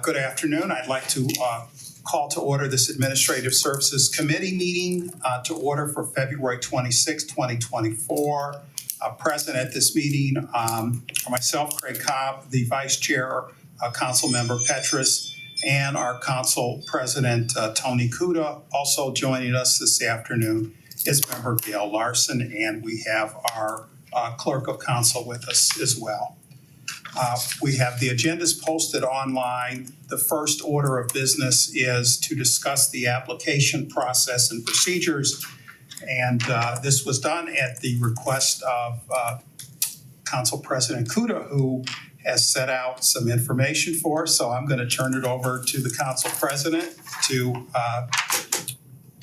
Good afternoon. I'd like to call to order this Administrative Services Committee meeting to order for February 26, 2024. Present at this meeting are myself, Craig Cobb, the Vice Chair, Council Member Petrus, and our Council President, Tony Kuda. Also joining us this afternoon is Member Gail Larson, and we have our Clerk of Council with us as well. We have the agendas posted online. The first order of business is to discuss the application process and procedures. And this was done at the request of Council President Kuda, who has set out some information for us. So I'm going to turn it over to the Council President to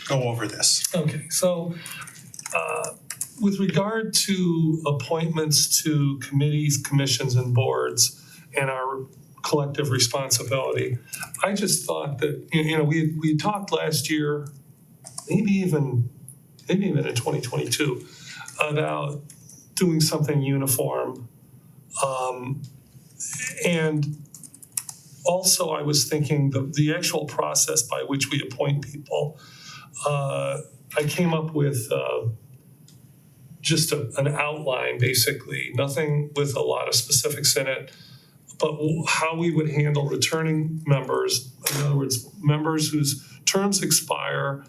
go over this. Okay, so with regard to appointments to committees, commissions, and boards and our collective responsibility, I just thought that, we talked last year, maybe even in 2022, about doing something uniform. And also I was thinking the actual process by which we appoint people, I came up with just an outline, basically, nothing with a lot of specifics in it, but how we would handle returning members, in other words, members whose terms expire,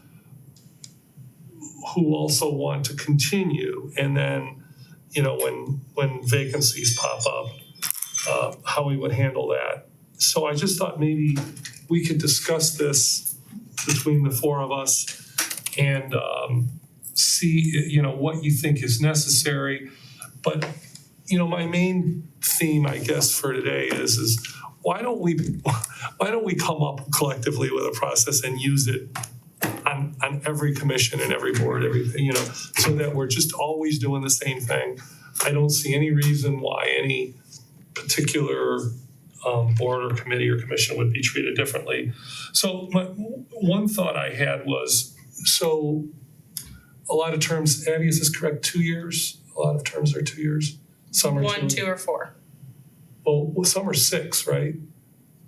who also want to continue, and then, when vacancies pop up, how we would handle that. So I just thought maybe we could discuss this between the four of us and see, what you think is necessary. But, my main theme, I guess, for today is why don't we come up collectively with a process and use it on every commission and every board, everything, so that we're just always doing the same thing. I don't see any reason why any particular board or committee or commission would be treated differently. So one thought I had was, so a lot of terms, Abby, is this correct, 2 years? A lot of terms are 2 years. Some are 1, 2, or 4. Well, some are 6, right?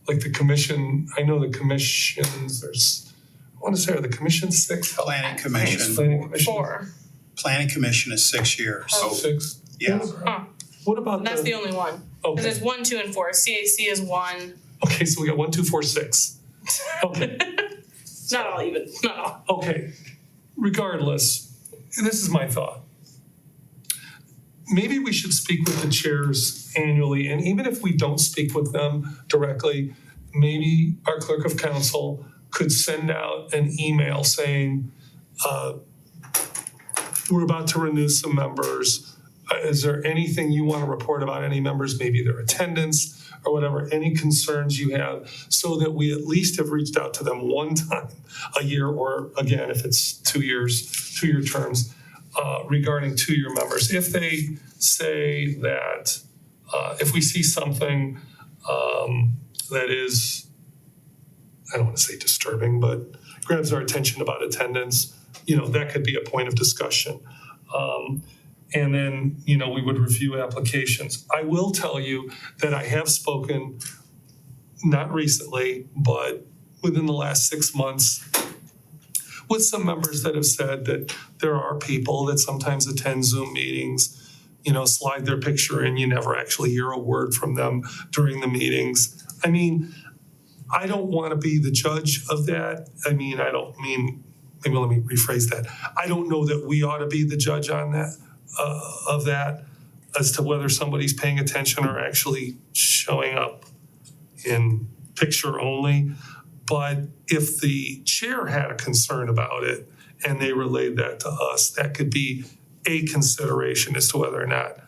Like the commission, I know the commissions, I want to say, are the commissions 6? Planning Commission. Planning Commission. 4. Planning Commission is 6 years. Oh. 6? Yeah. Huh. What about And that's the only one. Because Okay. it's 1, 2, and 4. CAC is 1. Okay, so we got 1, 2, 4, 6. Okay. Not all even. Not all. Okay. Regardless, this is my thought. Maybe we should speak with the chairs annually, and even if we don't speak with them directly, maybe our clerk of council could send out an email saying, we're about to renew some members. Is there anything you want to report about any members, maybe their attendance or whatever, any concerns you have, so that we at least have reached out to them one time a year, or again, if it's 2 years, 2-year terms, regarding 2-year members. If they say that, if we see something that is, I don't want to say disturbing, but grabs our attention about attendance, that could be a point of discussion. And then, we would review applications. I will tell you that I have spoken, not recently, but within the last 6 months, with some members that have said that there are people that sometimes attend Zoom meetings, slide their picture in, you never actually hear a word from them during the meetings. I mean, I don't want to be the judge of that. Maybe let me rephrase that. I don't know that we ought to be the judge on that, of that, as to whether somebody's paying attention or actually showing up in picture only. But if the chair had a concern about it and they relayed that to us, that could be a consideration as to whether or not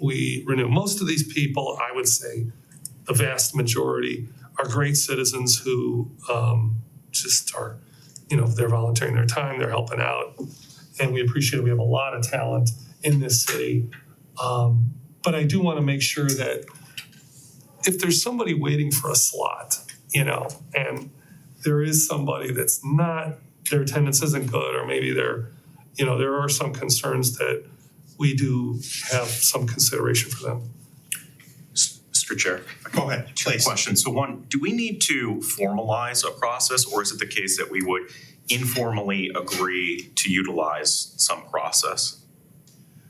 we renew. Most of these people, I would say, the vast majority, are great citizens who just are, they're volunteering their time, they're helping out, and we appreciate it. We have a lot of talent in this city. But I do want to make sure that if there's somebody waiting for a slot, and there is somebody that's not, their attendance isn't good, or maybe there are some concerns, that we do have some consideration for them. Mr. Mr. Chair. Go ahead, please. Question. So one, do we need to formalize a process, or is it the case that we would informally agree to utilize some process?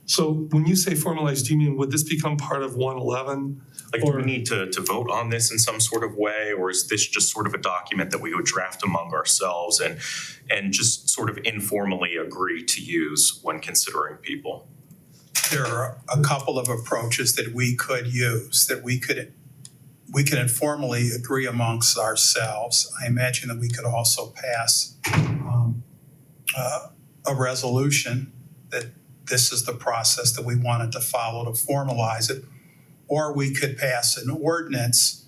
So when you say formalized, do you mean would this become part of 111? Like, do Or- we need to vote on this in some sort of way, or is this just sort of a document that we would draft among ourselves and just sort of informally agree to use when considering people? There are a couple of approaches that we could use, that we could informally agree amongst ourselves. I imagine that we could also pass a resolution that this is the process that we wanted to follow to formalize it. Or we could pass an ordinance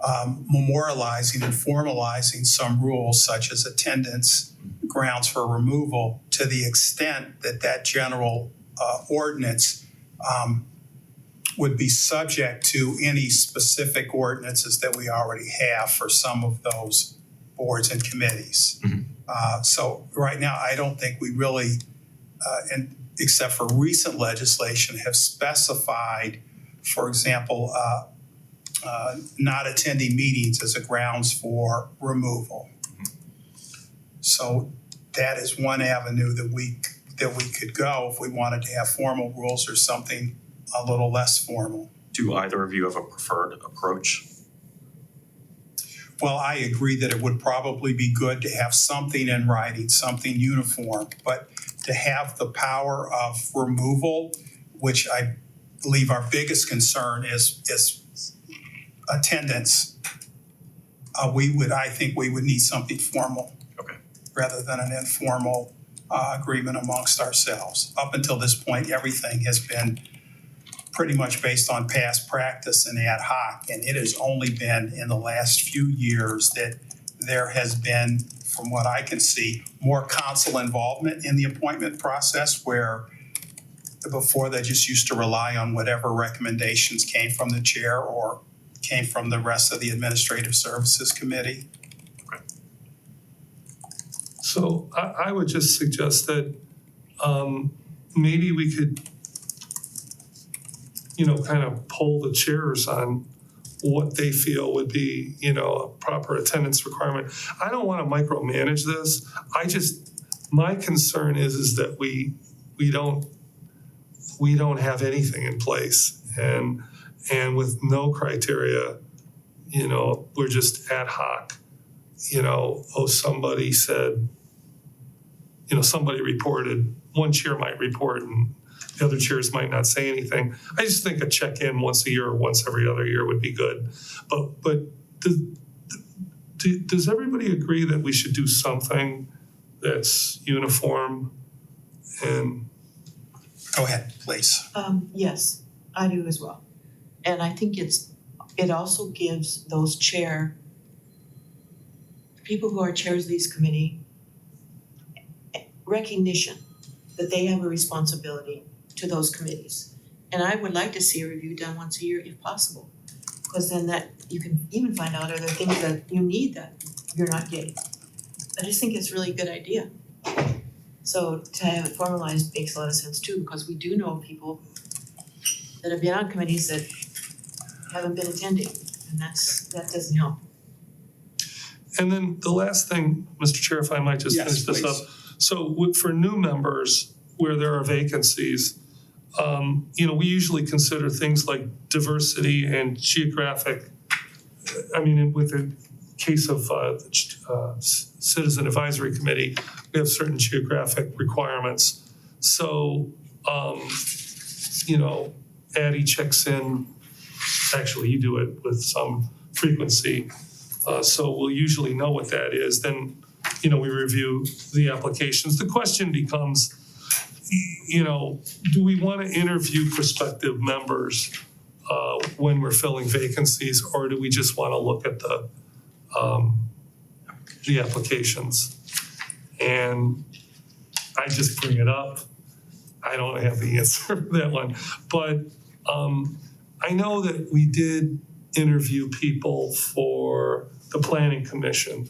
memorializing and formalizing some rules such as attendance, grounds for removal, to the extent that that general ordinance would be subject to any specific ordinances that we already have for some of those boards and committees. So right now, I don't think we really, and except for recent legislation, have specified, for example, not attending meetings as a grounds for removal. So that is one avenue that we could go if we wanted to have formal rules or something a little less formal. Do either of you have a preferred approach? Well, I agree that it would probably be good to have something in writing, something uniform, but to have the power of removal, which I believe our biggest concern is attendance. I think we would need something formal. Okay. Rather than an informal agreement amongst ourselves. Up until this point, everything has been pretty much based on past practice and ad hoc, and it has only been in the last few years that there has been, from what I can see, more council involvement in the appointment process, where before they just used to rely on whatever recommendations came from the chair or came from the rest of the Administrative Services Committee. So I would just suggest that maybe we could, kind of poll the chairs on what they feel would be, a proper attendance requirement. I don't want to micromanage this. My concern is that we don't have anything in place, and with no criteria, we're just ad hoc. Somebody said, somebody reported, one chair might report and the other chairs might not say anything. I just think a check-in once a year or once every other year would be good. But does everybody agree that we should do something that's uniform and? Go ahead, please. Yes, I do as well. And I think it also gives those people who are chairs of these committee recognition that they have a responsibility to those committees. And I would like to see a review done once a year if possible, because then that you can even find out are there things that you need that you're not getting. I just think it's a really good idea. So to have it formalized makes a lot of sense too, because we do know people that have been on committees that haven't been attending, and that doesn't help. And then the last thing, Mr. Chair, if I might just Yes, finish this please. up. So for new members where there are vacancies, we usually consider things like diversity and geographic. I mean, with the case of Citizen Advisory Committee, we have certain geographic requirements. So, Addie checks in. Actually, you do it with some frequency. So we'll usually know what that is. Then, we review the applications. The question becomes, do we want to interview prospective members when we're filling vacancies, or do we just want to look at the applications? And I just bring it up. I don't have the answer for that one, but I know that we did interview people for the Planning Commission.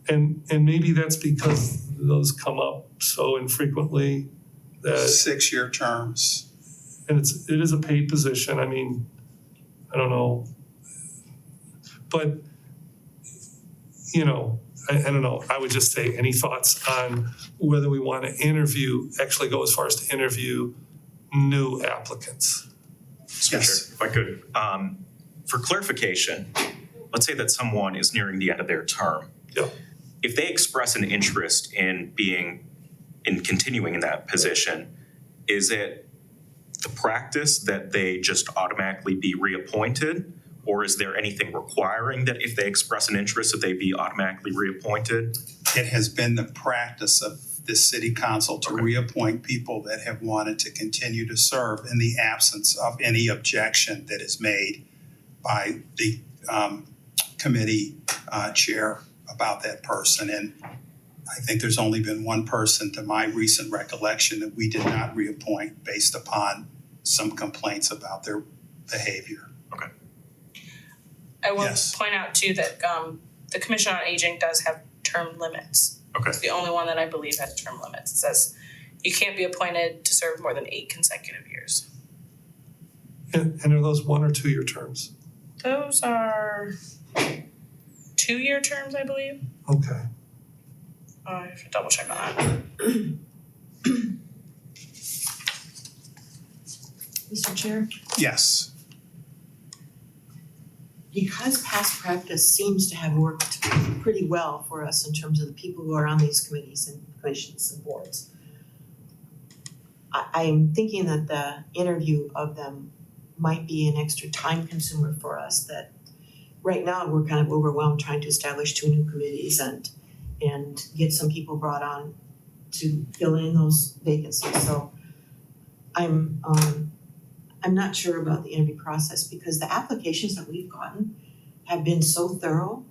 And maybe that's because those come up so infrequently that, 6-year terms. and it is a paid position. I mean, I don't know. But, you know, I don't know, I would just say, any thoughts on whether we want to actually go as far as to interview new applicants? Mr. Yes. Chair, if I could, for clarification, let's say that someone is nearing the end of their term. Yeah. If they express an interest in continuing in that position, is it the practice that they just automatically be reappointed? Or is there anything requiring that if they express an interest that they be automatically reappointed? It has been the practice of the city council to reappoint people that have wanted to continue to serve in the absence of any objection that is made by the committee chair about that person. And I think there's only been one person, to my recent recollection, that we did not reappoint based upon some complaints about their behavior. Okay. I will Yes. point out too that the Commission on Aging does have term limits. Okay. It's the only one that I believe has term limits. It says you can't be appointed to serve more than 8 consecutive years. And are those 1 or 2 year terms? Those are 2-year terms, I believe. Okay. I have to double check on that. Mr. Chair, Yes. because past practice seems to have worked pretty well for us in terms of the people who are on these committees and commissions and boards, I am thinking that the interview of them might be an extra time consumer for us, that right now we're kind of overwhelmed trying to establish 2 new committees and get some people brought on to fill in those vacancies. So I'm not sure about the interview process because the applications that we've gotten have been so thorough.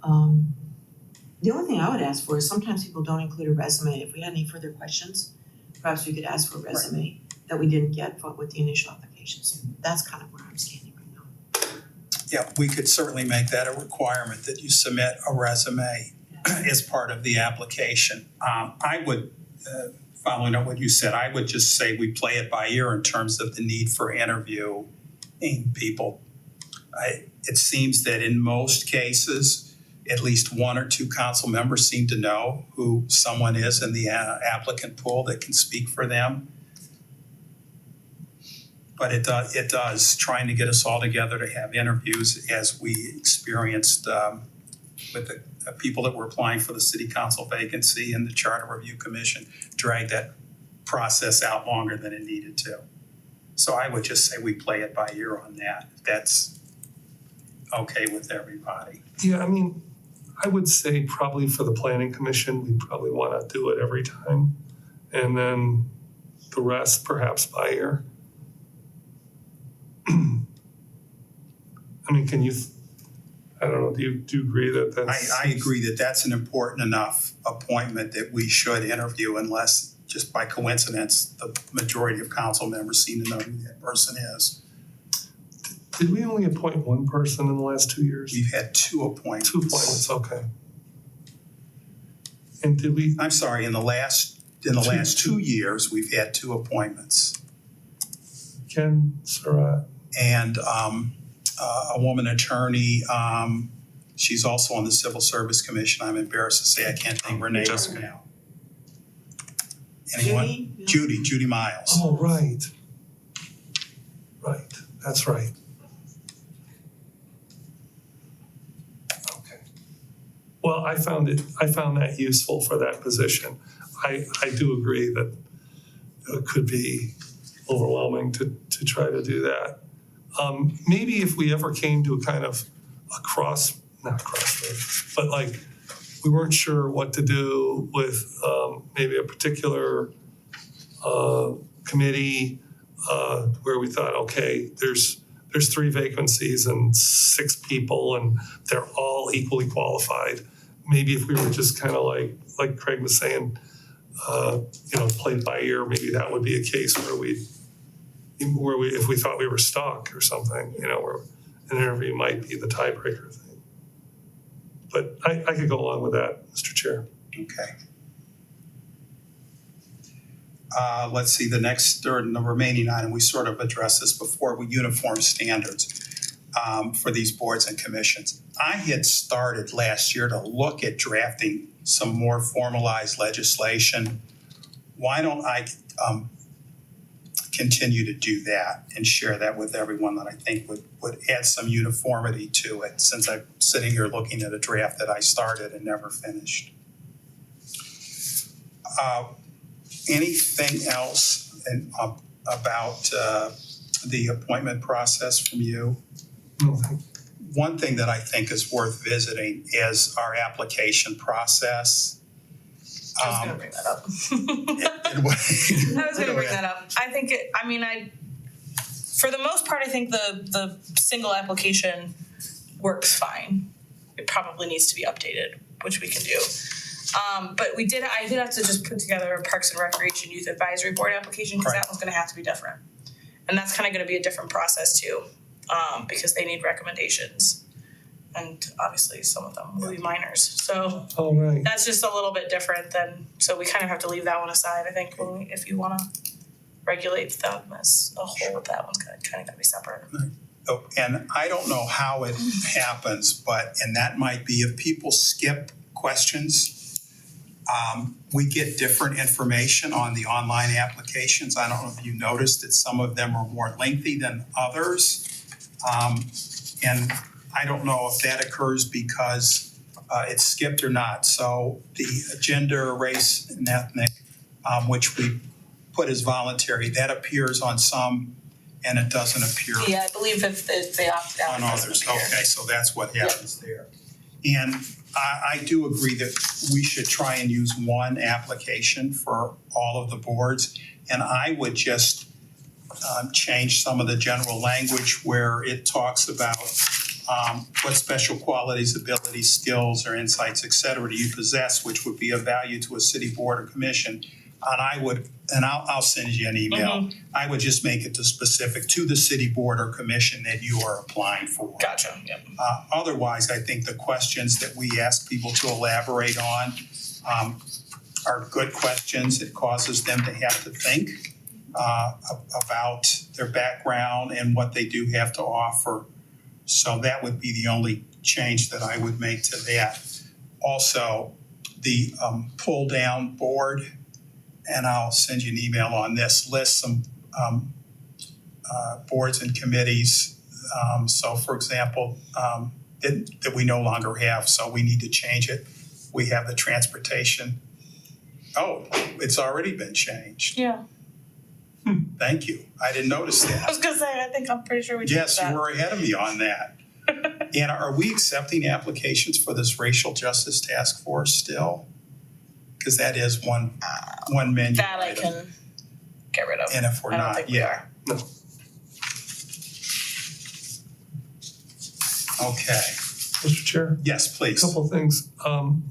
The only thing I would ask for is sometimes people don't include a resume. If we had any further questions, perhaps we could ask for a resume that we didn't get with the initial applications. That's kind of where I'm standing right now. Yeah, we could certainly make that a requirement that you submit a resume as part of the application. I would, following up what you said, I would just say we play it by ear in terms of the need for interviewing people. It seems that in most cases, at least 1 or 2 council members seem to know who someone is in the applicant pool that can speak for them. But it does, trying to get us all together to have interviews as we experienced with the people that were applying for the city council vacancy and the Charter Review Commission, dragged that process out longer than it needed to. So I would just say we play it by ear on that. That's okay with everybody. Yeah, I mean, I would say probably for the planning commission, we probably want to do it every time. And then the rest perhaps by ear. I mean, can you, I don't know, do you agree that that's? I agree that that's an important enough appointment that we should interview unless just by coincidence, the majority of council members seem to know who that person is. Did we only appoint 1 person in the last 2 years? We've had 2 appointments. 2 appointments, okay. And did we? I'm sorry, in the last 2 years, we've had 2 appointments. Ken Surratt. And a woman attorney, she's also on the Civil Service Commission. I'm embarrassed to say I can't think of her name Jessica. now. Anyone? Judy Miles. Oh, right. Right, that's right. Okay. Well, I found that useful for that position. I do agree that it could be overwhelming to try to do that. Maybe if we ever came to a kind of not crossroads, but like we weren't sure what to do with maybe a particular committee where we thought, okay, there's 3 vacancies and 6 people and they're all equally qualified. Maybe if we were just kind of like Craig was saying, play it by ear, maybe that would be a case where if we thought we were stuck or something, where an interview might be the tiebreaker thing. But I could go along with that, Mr. Chair. Okay. Let's see, the remaining item, we sort of addressed this before, with uniform standards. for these boards and commissions. I had started last year to look at drafting some more formalized legislation. Why don't I continue to do that and share that with everyone that I think would add some uniformity to it, since I'm sitting here looking at a draft that I started and never finished. Anything else about the appointment process from you? No, One thing that I think is worth visiting is our application process. I was gonna bring that up. And what- I was gonna bring that up. I think for the most part, I think the single application works fine. It probably needs to be updated, which we can do. But I did have to just put together a Parks and Recreation Youth Advisory Board application, because Right. that one's gonna have to be different. And that's kinda gonna be a different process too, because they need recommendations. And obviously some of them will be minors, so all right. that's just a little bit different than, so we kind of have to leave that one aside, I think, if you wanna regulate them as a whole, that one's kinda gotta be separate. Oh, and I don't know how it happens, and that might be if people skip questions, we get different information on the online applications. I don't know if you noticed that some of them are more lengthy than others. And I don't know if that occurs because it's skipped or not. So the gender, race, and ethnic, which we put as voluntary, that appears on some and it doesn't appear Yeah, I believe if they opt out, on it doesn't others. appear. Okay, so that's what happens there. And I do agree that we should try and use one application for all of the boards. And I would just change some of the general language where it talks about what special qualities, abilities, skills, or insights, et cetera, do you possess, which would be of value to a city board or commission. And I'll send you an email. I would just make it specific to the city board or commission that you are applying for. Gotcha, yep. Otherwise, I think the questions that we ask people to elaborate on are good questions. It causes them to have to think about their background and what they do have to offer. So that would be the only change that I would make to that. Also, the pull down board, and I'll send you an email on this, lists some boards and committees. So for example, that we no longer have, so we need to change it. We have the transportation. Oh, it's already been changed. Yeah, Thank you. I didn't notice I that. was gonna say, I'm pretty sure we did that. Yes, you were ahead of me on that. And are we accepting applications for this racial justice task force still? Because that is one menu That I item. can get rid of. And if we're I don't not, think we yeah. are. Okay. Mr. Chair, Yes, a please. couple of things.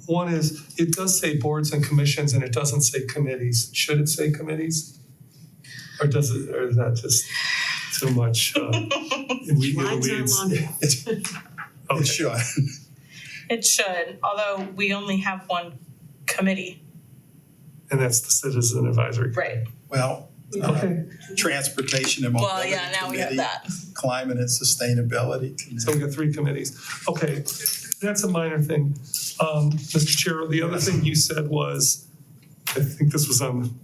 One is, it does say boards and commissions and it doesn't say committees. Should it say committees? Or does it, or is that just too much in the Mine's weeds? on longer. It Okay. should. It should, although we only have one committee. And that's the Citizen Advisory. Right. Well, Okay, Transportation and Well, Mobility yeah, now we have Committee, that. Climate and Sustainability so we Committee. got 3 committees. Okay, that's a minor thing. Mr. Chair, the other thing you said was, I think this was on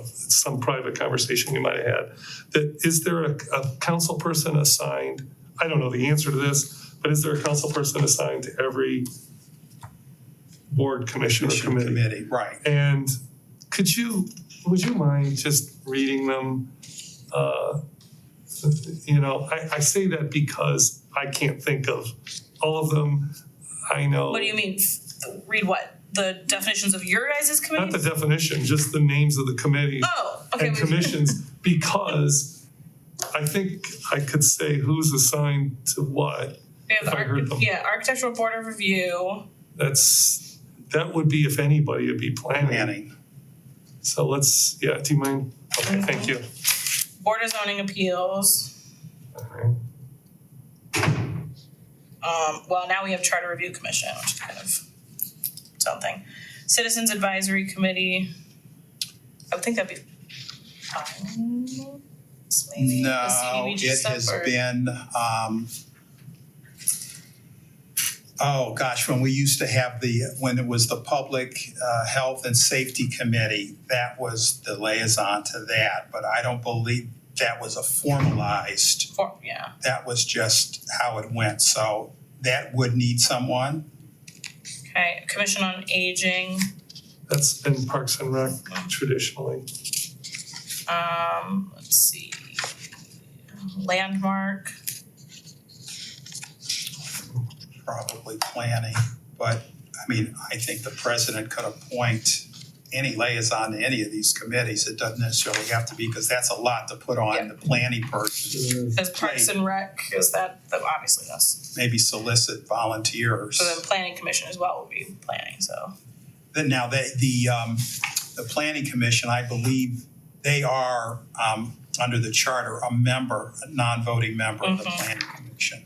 some private conversation we might have had, that is there a council person assigned, I don't know the answer to this, but is there a council person assigned to every board, commission, or Commission committee? Committee, right. And would you mind just reading them? I say that because I can't think of all of them. I know. What do you mean? Read what? The definitions of your guys' Not committees? the definition, just the names of the committees Oh, okay. and commissions, because I think I could say who's assigned to what. We have if I heard them. Architectural Board of Review. That would be, if anybody, it'd be planning. Planning. So do you mind? Okay, thank you. Board of Zoning Appeals. All right. Well, now we have Charter Review Commission, which is kind of something. Citizens Advisory Committee. I would think that'd be fine. Maybe the No, CDBG it stuff, has or- been Oh, gosh, when we used to have when it was the Public Health and Safety Committee, that was the liaison to that, but I don't believe that was a formalized, Yeah. that was just how it went, so that would need someone. Okay, Commission on Aging, That's been Parks and Rec traditionally. let's see. Landmark, Probably planning, but I mean, I think the president could appoint any liaison to any of these committees. It doesn't necessarily have to be, because that's a lot to put on the planning person. as Parks and Rec, is that, obviously that's, Maybe solicit volunteers. so then Planning Commission as well would be planning, so. Then now the planning commission, I believe they are under the charter, a non-voting member of the planning commission.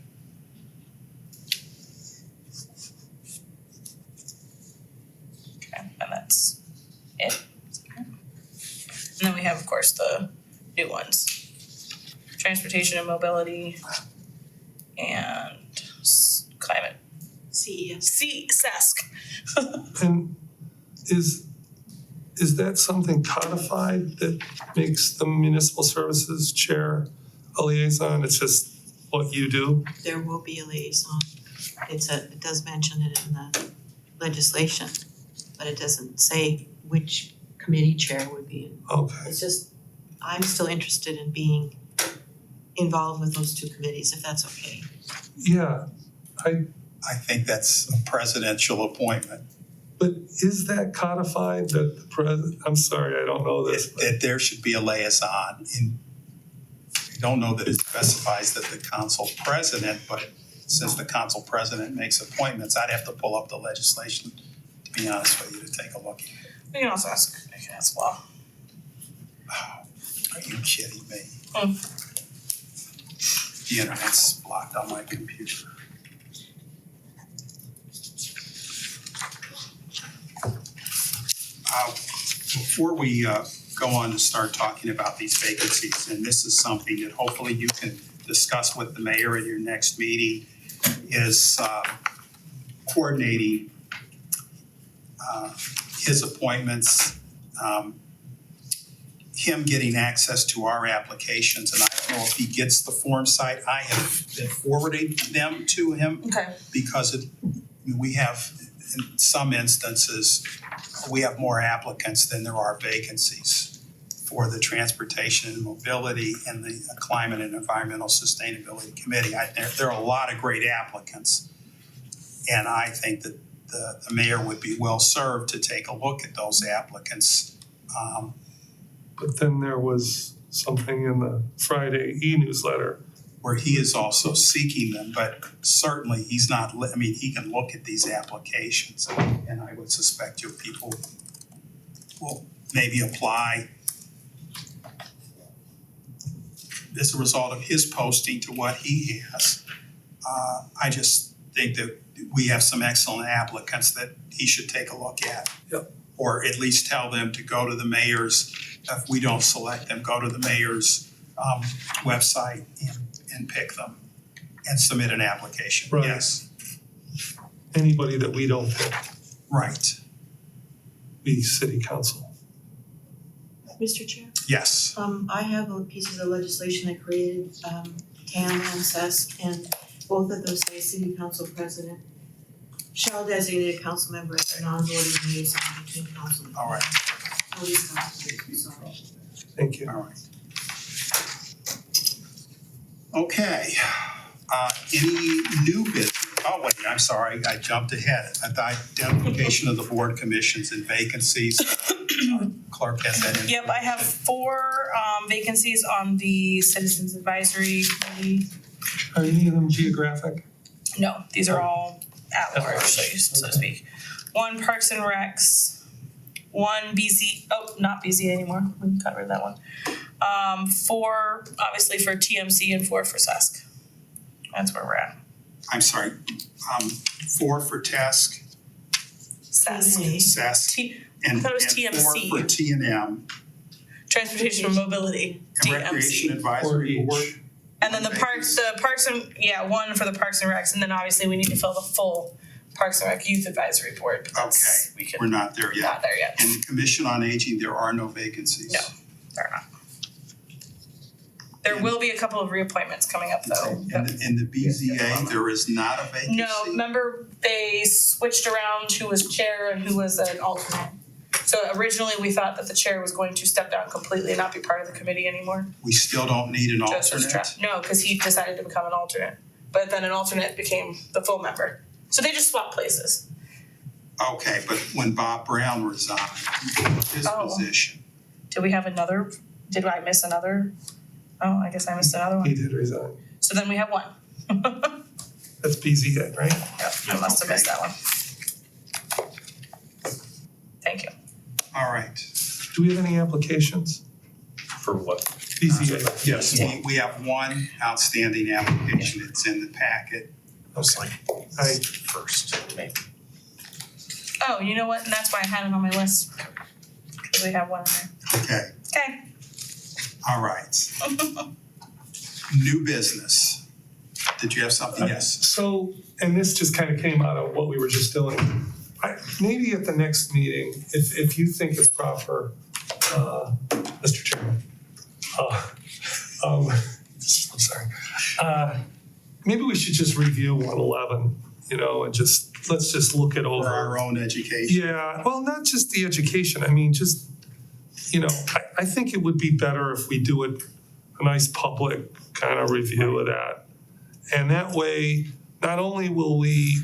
Okay, and that's it. And then we have, of course, the new ones. Transportation and Mobility and Climate, CES. CESC. And is that something codified that makes the municipal services chair a liaison? It's just what you do? There will be a liaison. It does mention it in the legislation, but it doesn't say which committee chair would be. Okay. It's just, I'm still interested in being involved with those two committees, if that's okay. Yeah, I think that's a presidential appointment. but is that codified that the president, I'm sorry, I don't know this. That there should be a liaison. I don't know that it specifies that the council president, but since the council president makes appointments, I'd have to pull up the legislation, to be honest with you, to take a look at it. We can also ask, well. Oh, are you kidding me? Mm. The internet's blocked on my computer. Before we go on to start talking about these vacancies, and this is something that hopefully you can discuss with the mayor at your next meeting, is coordinating his appointments, him getting access to our applications, and I don't know if he gets the form site. I have been forwarding them to him Okay. because we have, in some instances, we have more applicants than there are vacancies for the Transportation and Mobility and the Climate and Environmental Sustainability Committee. There are a lot of great applicants, and I think that the mayor would be well served to take a look at those applicants. But then there was something in the Friday e-newsletter. Where he is also seeking them, but certainly he's not, he can look at these applications, and I would suspect your people will maybe apply as a result of his posting to what he has. I just think that we have some excellent applicants that he should take a look at. Yep. Or at least tell them to go to the mayor's, if we don't select them, go to the mayor's website and pick them and submit an application. Right. Yes, Anybody that we don't pick, right, we city council. Mr. Chair? yes. I have pieces of legislation that created TAM and CESC, and both of those say city council president shall designate a council member as a non-voting liaison between council and. All right, All these councils, sorry. Thank you. all right. Okay, any new business? Oh, wait, I'm sorry, I jumped ahead. At the identification of the board commissions and vacancies, clerk has that in. Yep, I have 4 vacancies on the Citizens Advisory Committee. Are any of them geographic? No, these are all at large, so to speak. 1 Parks and Recs, 1 BZ, not BZ anymore, we covered that one. 4 obviously for TMC and 4 for CESC. That's where we're at. I'm sorry, 4 for TASC, CESC. SES, and thought it was 4 TMC. for T&M, Transportation and Mobility, and Recreation TMC. Advisory Or Board. And then the parks and, 1 for the Parks and Recs, and then obviously we need to fill the full Parks and Rec Youth Advisory Board, but that's, we We're can, not there yet. not there yet. And the Commission on Aging, there are no vacancies. No. They're not. There will be a couple of reappointments coming up though. In the BZA, there is not a vacancy? No, remember they switched around who was chair and who was an alternate. So originally we thought that the chair was going to step down completely and not be part of the committee anymore. We still don't need an Joseph's alternate? No, because he decided to become an alternate. But then an alternate became the full member. So they just swapped places. Okay, but when Bob Brown resigned, he took his Oh. position. Did we have another, did I miss another? Oh, I guess I missed another He one. did resign. So then we have one. That's BZA, right? Yep, I must have missed that one. Thank you. All right. Do we have any applications? For what? BZA, yes. We have one outstanding application. It's in the packet. Okay. I, First, maybe. Oh, you know what? And that's why I had it on my list. Because we have one in Okay, there. Okay. all right. New business. Did you have something? Yes. so, and this just kind of came out of what we were just doing. Maybe at the next meeting, if you think it's proper, Mr. Chairman, I'm sorry. Maybe we should just review 111, and let's just look it over. For our own education. Yeah, well, not just the education, I mean, just, I think it would be better if we do it, a nice public kind of review of that. And that way, not only will we,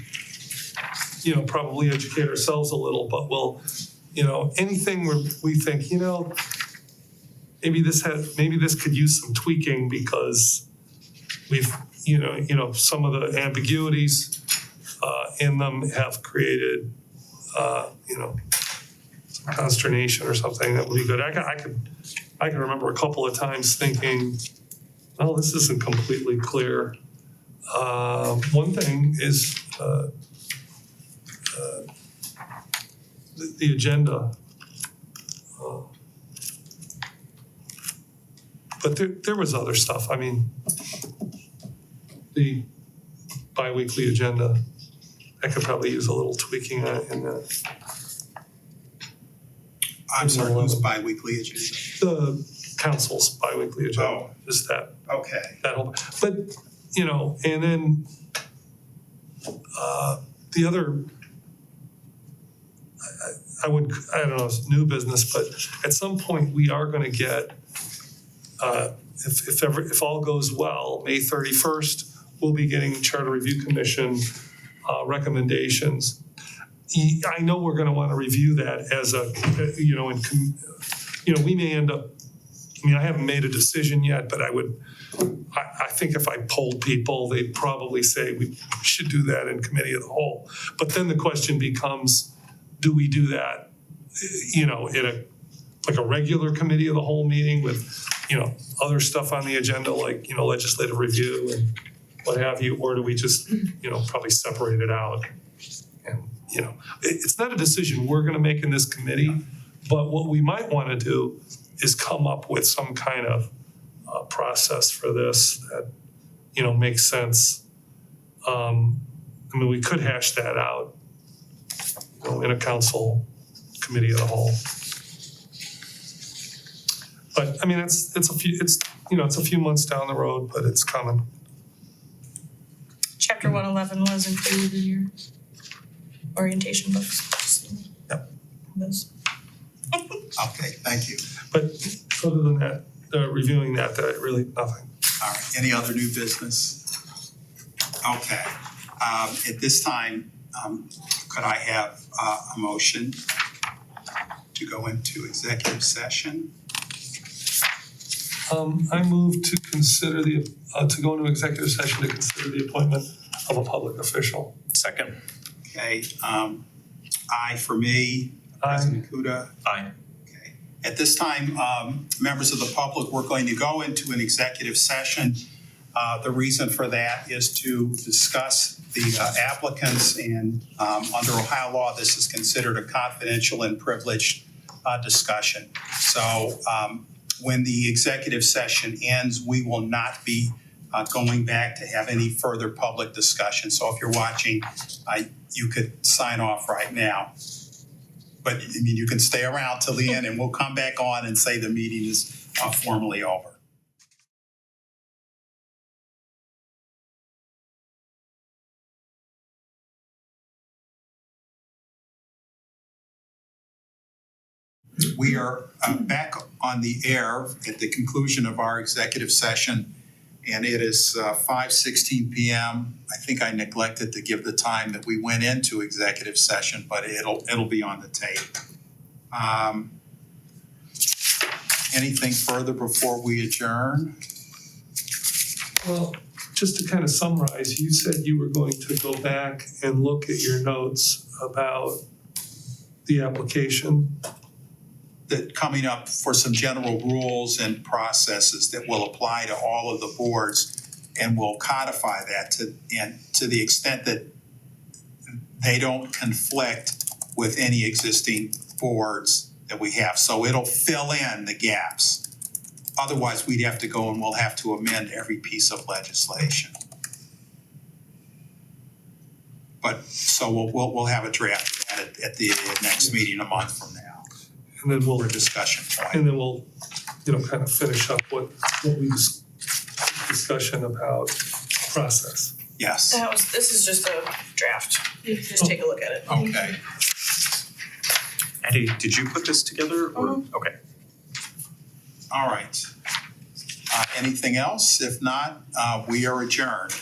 probably educate ourselves a little, but we'll, anything where we think, maybe this could use some tweaking because we've, some of the ambiguities in them have created, some consternation or something that would be good. I can remember a couple of times thinking, well, this isn't completely clear. One thing is the agenda. But there was other stuff. I mean, the bi-weekly agenda, I could probably use a little tweaking in that. I'm sorry, who's bi-weekly agenda? The council's bi-weekly agenda, Oh. just that Okay, whole, but, and then the other, I don't know if it's new business, but at some point we are gonna get, if all goes well, May 31st, we'll be getting Charter Review Commission recommendations. I know we're gonna wanna review that as we may end up, I haven't made a decision yet, but I think if I polled people, they'd probably say we should do that in committee of the whole. But then the question becomes, do we do that, in a regular committee of the whole meeting with, other stuff on the agenda like, legislative review and what have you, or do we just, probably separate it out? And, it's not a decision we're gonna make in this committee, but what we might wanna do is come up with some kind of process for this that, makes sense. We could hash that out, in a council committee of the whole. But it's a few months down the road, but it's coming. Chapter 111 was included in your orientation books. Yep. Those. okay, thank you. But other than that, reviewing that, really nothing. All right, any other new business? Okay, at this time, could I have a motion to go into executive session? I move to consider to go into executive session to consider the appointment of a public official. Second. Okay, aye for me, President Kuda. Aye. Okay. At this time, members of the public, we're going to go into an executive session. The reason for that is to discuss the applicants, and under Ohio law, this is considered a confidential and privileged discussion. So when the executive session ends, we will not be going back to have any further public discussion. So if you're watching, you could sign off right now. But I mean, you can stay around till the end and we'll come back on and say the meeting is formally over. We are back on the air at the conclusion of our executive session, and it is 5:16 p.m. I think I neglected to give the time that we went into executive session, but it'll be on the tape. Anything further before we adjourn? Well, just to kind of summarize, you said you were going to go back and look at your notes about the application. That coming up for some general rules and processes that will apply to all of the boards, and we'll codify that to the extent that they don't conflict with any existing boards that we have. So it'll fill in the gaps. Otherwise, we'd have to go and we'll have to amend every piece of legislation. But so we'll have a draft at the next meeting a month from now. And then we'll For discussion point. And then we'll, kind of finish up what we discussion about process. Yes. This is just a draft. Just take a look at it. Okay. Eddie, did you put this together or? Okay. All right. Anything else? If not, we are adjourned.